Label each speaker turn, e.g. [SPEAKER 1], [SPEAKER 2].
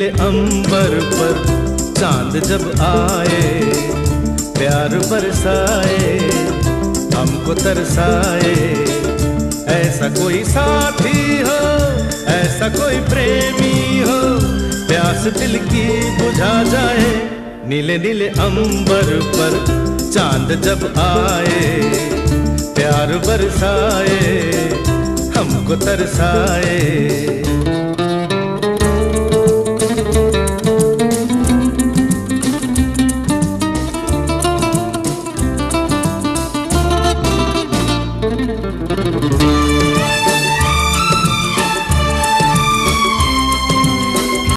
[SPEAKER 1] नीले अंबर पर चांद जब आए, प्यार बरसाए, हमको तरसाए। ऐसा कोई साथी हो, ऐसा कोई प्रेमी हो, प्यास दिल की बुझा जाए। नीले नीले अंबर पर चांद जब आए, प्यार बरसाए, हमको तरसाए।